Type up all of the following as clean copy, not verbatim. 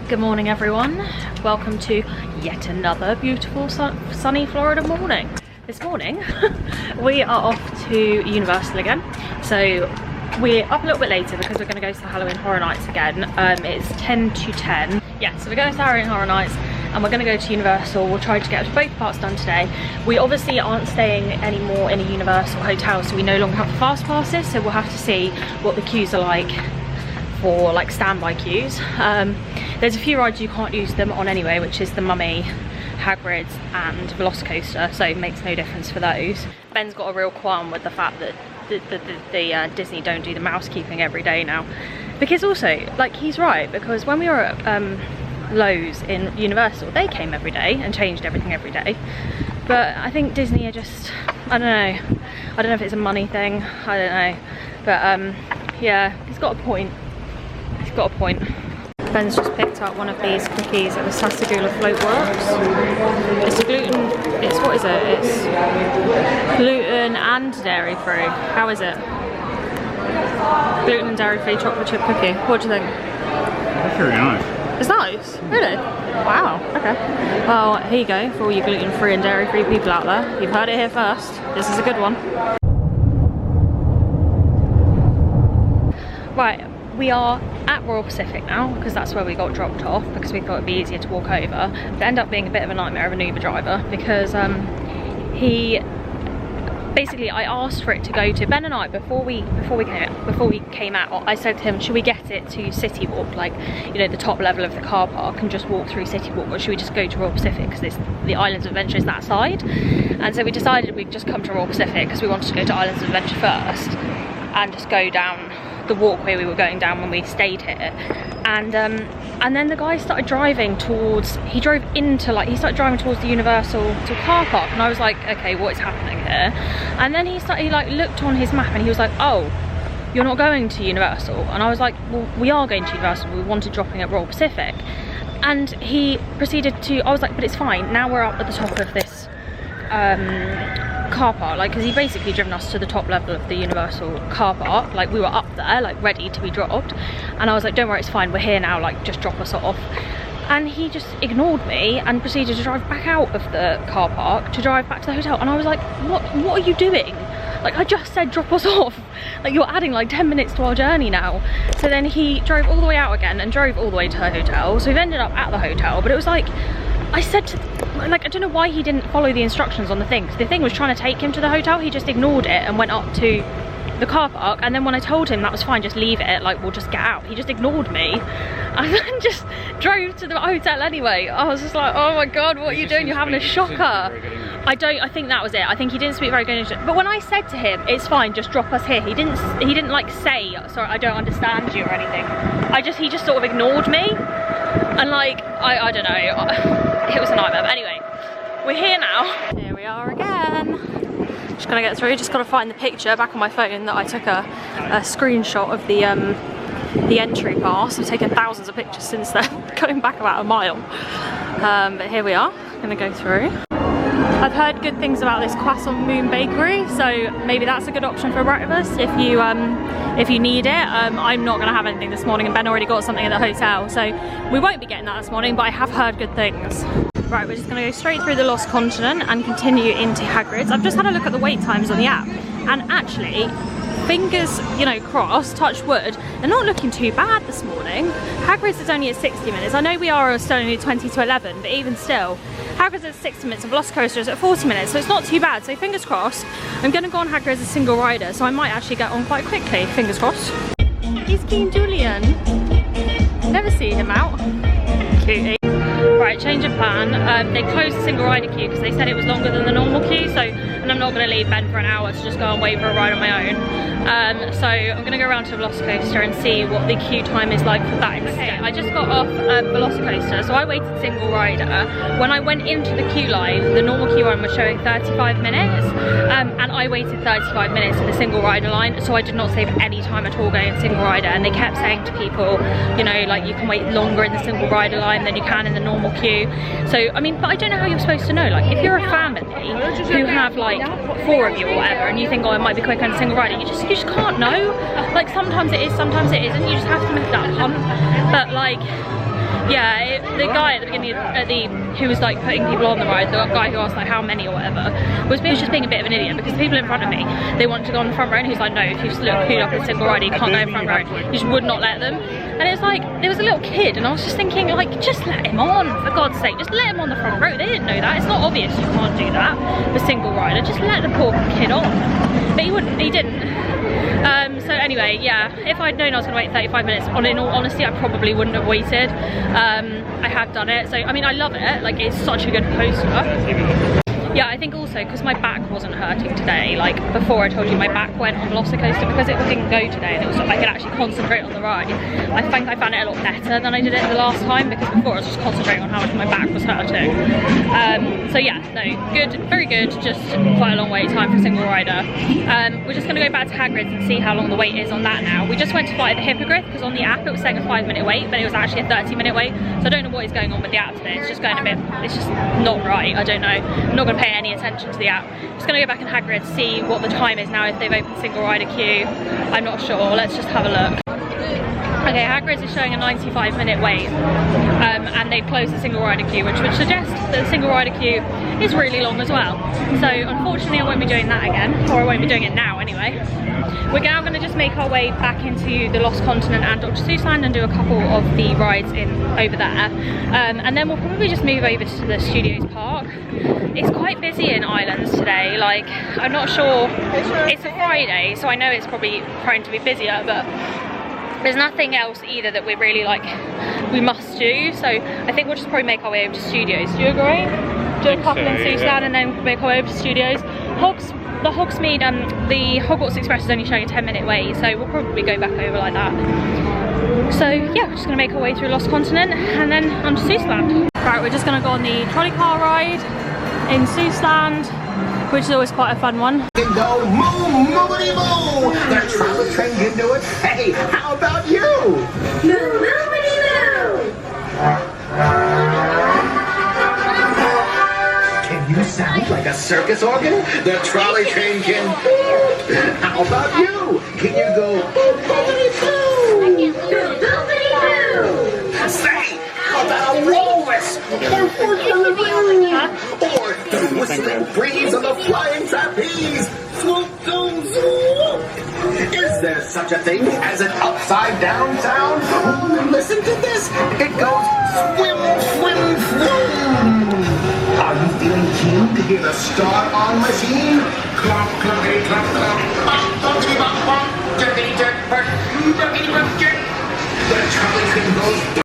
Good morning everyone, welcome to yet another beautiful sunny Florida morning. This morning we are off to Universal again, so we're up a little bit later because we're going to go to the Halloween Horror Nights again. It's 10 to 10, yeah, so we're going to the Halloween Horror Nights and we're going to go to Universal. We'll try to get both parts done today. We obviously aren't staying anymore in a Universal hotel, so we no longer have the fast passes, so we'll have to see what the queues are like for like standby queues. There's a few rides you can't use them on anyway, which is the Mummy, Hagrid's and Velocicoaster, so it makes no difference for those. Ben's got a real qualm with the fact that the Disney don't do the mouse keeping every day now, because also, like, he's right, because when we were at Lowe's in Universal, they came every day and changed everything every day, but I think Disney are just, I don't know if it's a money thing, I don't know, but yeah, he's got a point. He's got a point. Ben's just picked up one of these cookies at the Sasagula Float Works. It's what is it? It's gluten and dairy free. How is it? Gluten and dairy free chocolate chip cookie. What do you think? That's very nice. It's nice? Really? Wow, okay. Well, here you go for all you gluten free and dairy free people out there. You've heard it here first. This is a good one. Right. We are at Royal Pacific now because that's where we got dropped off, because we thought it'd be easier to walk over. But it ended up being a bit of a nightmare of an Uber driver, because he basically, I asked for it to go to Ben and I before we came out. I said to him, should we get it to City Walk, like, you know, the top level of the car park, and just walk through City Walk, or should we just go to Royal Pacific because the Islands of Adventure is that side? And so we decided we'd just come to Royal Pacific because we wanted to go to Islands of Adventure first and just go down the walkway we were going down when we stayed here. And then the guy started driving towards, he started driving towards the Universal car park, and I was like, okay, what is happening here? And then he like looked on his map and he was like, oh, you're not going to Universal? And I was like, well, we are going to Universal, we wanted dropping at Royal Pacific. And he proceeded to, I was like, but it's fine, now we're up at the top of this car park, like, because he basically driven us to the top level of the Universal car park, like we were up there, like ready to be dropped, and I was like, don't worry, it's fine, we're here now, like just drop us off. And he just ignored me and proceeded to drive back out of the car park to drive back to the hotel, and I was like, what are you doing? Like, I just said drop us off, like you're adding like 10 minutes to our journey now. So then he drove all the way out again and drove all the way to her hotel, so we've ended up at the hotel. But it was like, I said to, like, I don't know why he didn't follow the instructions on the thing, because the thing was trying to take him to the hotel. He just ignored it and went up to the car park, and then when I told him that was fine, just leave it, like we'll just get out, he just ignored me and then just drove to the hotel anyway. I was just like, oh my god, what are you doing? You're having a shocker. I think that was it. I think he didn't speak very good English. But when I said to him, it's fine, just drop us here, he didn't like say, sorry, I don't understand you or anything. He just sort of ignored me, and like, I don't know, it was a nightmare. But anyway, we're here now. Here we are again. Just gonna get through, just gotta find the picture back on my phone that I took a screenshot of the entry pass. I've taken thousands of pictures since then, going back about a mile. But here we are, gonna go through. I've heard good things about this Croissant Moon Bakery, so maybe that's a good option for breakfast if you need it. I'm not gonna have anything this morning, and Ben already got something at the hotel, so we won't be getting that this morning, but I have heard good things. Right, we're just gonna go straight through the Lost Continent and continue into Hagrid's. I've just had a look at the wait times on the app, and actually, fingers, you know, crossed, touch wood, they're not looking too bad this morning. Hagrid's is only at 60 minutes. I know we are still only 20 to 11, but even still, Hagrid's at 60 minutes and Velocicoaster is at 40 minutes, so it's not too bad. So fingers crossed. I'm gonna go on Hagrid's as a single rider, so I might actually get on quite quickly, fingers crossed. He's King Julian. Never see him out. Cutie. Right, change of plan. They closed the single rider queue because they said it was longer than the normal queue, so, and I'm not going to leave Ben for an hour to just go and wait for a ride on my own. So I'm going to go around to Velocicoaster and see what the queue time is like for that instead. Okay, I just got off Velocicoaster, so I waited single rider. When I went into the queue line, the normal queue line was showing 35 minutes, and I waited 35 minutes in the single rider line, so I did not save any time at all going single rider. And they kept saying to people, you know, like, you can wait longer in the single rider line than you can in the normal queue. So I mean, but I don't know how you're supposed to know. Like, if you're a family who have like 4 of you or whatever, and you think, oh, it might be quicker in a single rider, you just can't know. Like, sometimes it is, sometimes it isn't. You just have to make that hunt. But like, Yeah, the guy at the beginning, who was like putting people on the ride, the guy who asked like how many or whatever, was just being a bit of an idiot, because the people in front of me, they wanted to go on the front row, and he's like, no, if you look queued up in a single rider, you can't go in front row. He just would not let them. And it was like, there was a little kid, and I was just thinking, like, just let him on, for God's sake, just let him on the front row. They didn't know that. It's not obvious you can't do that for single rider. Just let the poor kid on. But he didn't. So anyway, yeah, if I'd known I was going to wait 35 minutes, in all honesty, I probably wouldn't have waited. I have done it, so I mean, I love it. Like, it's such a good coaster. Yeah, I think also because my back wasn't hurting today, like before I told you my back went on Velocicoaster because it didn't go today, and it was I could actually concentrate on the ride. I think I found it a lot better than I did it the last time, because before I was just concentrating on how much my back was hurting. So yeah, no, good, very good, just quite a long wait time for a single rider. We're just going to go back to Hagrid's and see how long the wait is on that now. We just went to fly the Hippogriff because on the app it was saying a 5-minute wait, but it was actually a 30-minute wait, so I don't know what is going on with the app today. It's just going a bit, it's just not right, I don't know. I'm not going to pay any attention to the app. Just going to go back in Hagrid, see what the time is now, if they've opened single rider queue. I'm not sure, let's just have a look. Okay, Hagrid's is showing a 95-minute wait, and they've closed the single rider queue, which would suggest that the single rider queue is really long as well. So unfortunately I won't be doing that again, or I won't be doing it now anyway. We're now going to just make our way back into the Lost Continent and Dr. Seuss Land and do a couple of the rides in over there, and then we'll probably just move over to the Studios Park. It's quite busy in Islands today, like I'm not sure, it's a Friday, so I know it's probably prone to be busier, but there's nothing else either that we're really like, we must do, so I think we'll just probably make our way over to Studios. Do you agree? Do a couple in Seuss Land and then make our way over to Studios. The Hogsmeade, the Hogwarts Express is only showing a 10-minute wait, so we'll probably go back over like that. So yeah, we're just going to make our way through Lost Continent and then onto Seuss Land. Right, we're just going to go on the trolley car ride in Seuss Land, which is always quite a fun one. Go moo, moody moo! The trolley train can do it. Hey, how about you? Moo, moody moo! Can you sound like a circus organ? The trolley train can. How about you? Can you go boopity boo? Boopity boo! Say, how about a walrus? Or the whistling breeze of the flying trapeze? Swoop, zoom, zoom! Is there such a thing as an upside down sound? Listen to this. It goes swim, swim, swim. Are you feeling keen to hear the start on machine? Clomp, clompity, clomp, clomp. Bop, bumpity, bop, bop. Jerkity, jerk, perk. Jerkity, jerk, jerk. The trolley train goes.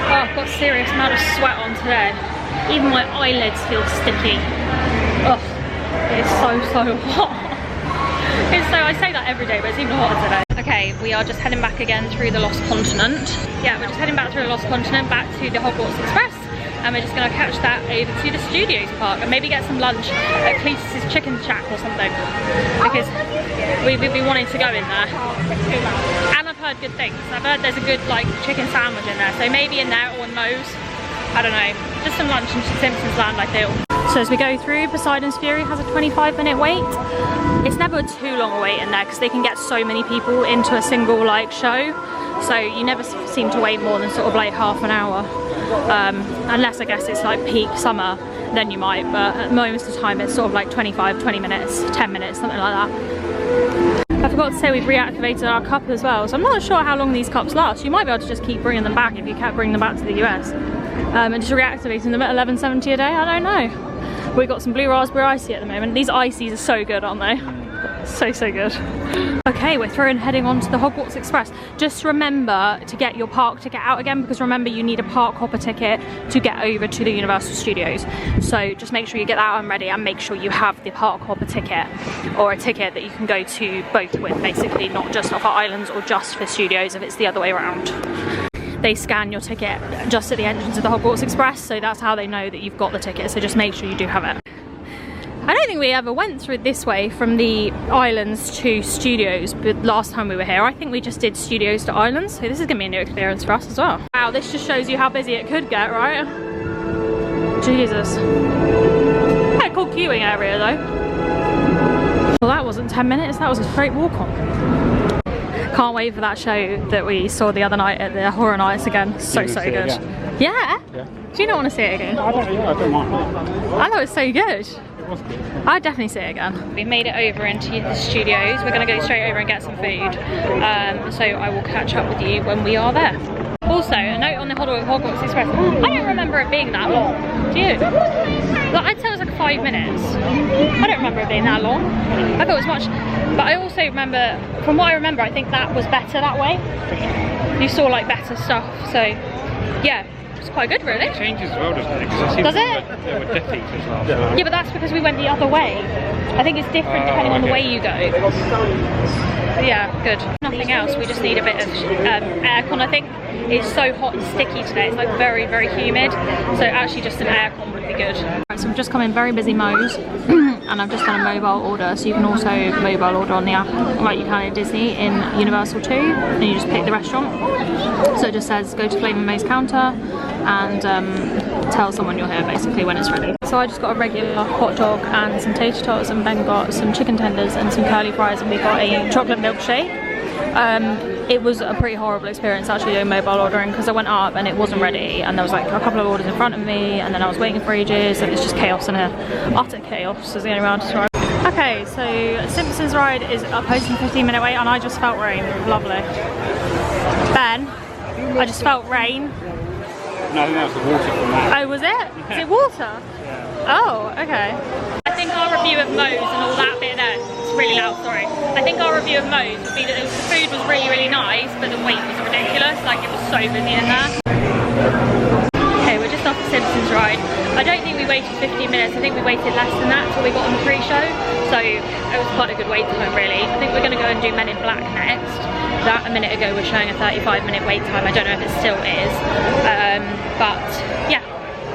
Oh, I've got a serious amount of sweat on today. Even my eyelids feel sticky. Oh, it's so hot. I say that every day, but it's even hotter today. Okay, we are just heading back again through the Lost Continent. Yeah, we're just heading back through the Lost Continent, back to the Hogwarts Express, and we're just going to catch that over to the Studios Park and maybe get some lunch at Cletus's Chicken Shack or something, because we've been wanting to go in there. And I've heard good things. I've heard there's a good like chicken sandwich in there, so maybe in there or in Moe's. I don't know, just some lunch in Simpsons Land, I feel. So as we go through, Poseidon's Fury has a 25-minute wait. It's never too long a wait in there because they can get so many people into a single like show. So you never seem to wait more than sort of like half an hour. Unless I guess it's like peak summer, then you might, but at most of the time it's sort of like 25, 20 minutes, 10 minutes, something like that. I forgot to say we've reactivated our cup as well, so I'm not sure how long these cups last. You might be able to just keep bringing them back if you kept bringing them back to the US. And just reactivating them at $11.70 a day, I don't know. We've got some blue raspberry icy at the moment. These ices are so good, aren't they? So good. Okay, we're heading on to the Hogwarts Express. Just remember to get your park ticket out again, because remember you need a park hopper ticket to get over to the Universal Studios. So just make sure you get that out and ready, and make sure you have the park hopper ticket, or a ticket that you can go to both with, basically, not just off our islands or just for studios if it's the other way around. They scan your ticket just at the entrance of the Hogwarts Express, so that's how they know that you've got the ticket, so just make sure you do have it. I don't think we ever went through this way from the islands to studios, but last time we were here I think we just did studios to islands, so this is going to be a new experience for us as well. Wow, this just shows you how busy it could get, right? Jesus. Yeah, cool queuing area though. Well, that wasn't 10 minutes, that was a straight walk on. Can't wait for that show that we saw the other night at the Horror Nights again. So good. Yeah? Do you not want to see it again? I don't mind. I thought it was so good. It was good. I'd definitely see it again. We made it over into the studios. We're going to go straight over and get some food. So I will catch up with you when we are there. Also, a note on the Hogwarts Express. I don't remember it being that long. Do you? Like, I'd say it was like 5 minutes. I don't remember it being that long. I thought it was much. But I also remember, from what I remember, I think that was better that way. You saw like better stuff. So, yeah. Quite good, really. It changes as well, doesn't it? Does it? There were defeats as well. Yeah, but that's because we went the other way. I think it's different depending on the way you go. Yeah, good. Nothing else. We just need a bit of aircon, I think. It's so hot and sticky today. It's like very, very humid. So actually just an aircon would be good. Right, so we've just come in very busy Moe's and I've just done a mobile order. So you can also mobile order on the app like you can at Disney in Universal too. And you just pick the restaurant. So it just says go to Flame and Moe's counter and tell someone you're here basically when it's ready. So I just got a regular hot dog and some tater tots, and Ben got some chicken tenders and some curly fries, and we got a chocolate milkshake. It was a pretty horrible experience actually doing mobile ordering because I went up and it wasn't ready, and there was like a couple of orders in front of me, and then I was waiting for ages, and it's just chaos and utter chaos is the only way to describe it. Okay, so Simpsons ride is posting 15-minute wait, and I just felt rain. Lovely. Ben, I just felt rain. No, I think that was the water from that. Oh, was it? Is it water? Yeah. Oh, okay. I think our review of Moe's and all that bit there, it's really loud, sorry. I think our review of Moe's would be that the food was really, really nice, but the wait was ridiculous. Like, it was so busy in there. Okay, we're just off the Simpsons ride. I don't think we waited 15 minutes. I think we waited less than that till we got on the pre-show. So it was quite a good wait time, really. I think we're going to go and do Men in Black next. That a minute ago was showing a 35-minute wait time. I don't know if it still is. But yeah,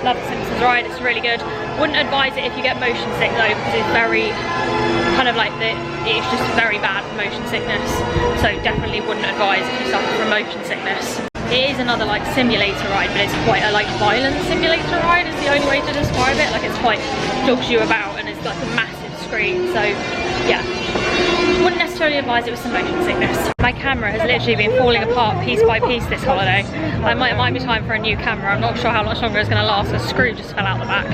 love the Simpsons ride. It's really good. Wouldn't advise it if you get motion sick though, because it's very kind of like it's just very bad for motion sickness. So definitely wouldn't advise if you suffer from motion sickness. It is another like simulator ride, but it's quite a like violent simulator ride is the only way to describe it. Like, it's quite jogs you about and it's like a massive screen. So yeah, wouldn't necessarily advise it with some motion sickness. My camera has literally been falling apart piece by piece this holiday. It might be time for a new camera. I'm not sure how much longer it's going to last. A screw just fell out the back,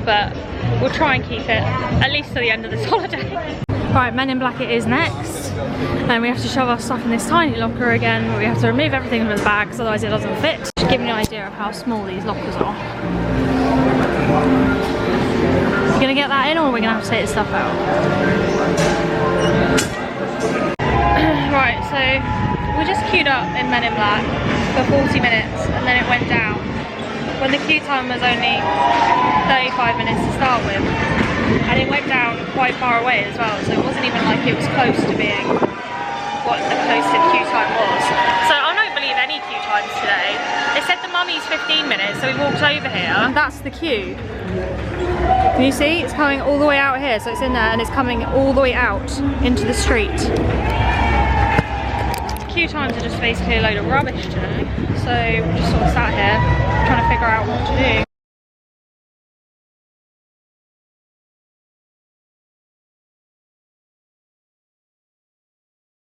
but we'll try and keep it at least to the end of this holiday. Right, Men in Black it is next, and we have to shove our stuff in this tiny locker again, where we have to remove everything from the bags, otherwise it doesn't fit. Just giving you an idea of how small these lockers are. You gonna get that in, or are we gonna have to take the stuff out? Right, so we just queued up in Men in Black for 40 minutes, and then it went down when the queue time was only 35 minutes to start with. And it went down quite far away as well, so it wasn't even like it was close to being what the closest queue time was. So I don't believe any queue times today. They said the Mummy's 15 minutes, so we walked over here. And that's the queue. Can you see? It's coming all the way out here, so it's in there and it's coming all the way out into the street. Queue times are just basically a load of rubbish today. So we're just sort of sat here trying to figure out what to do.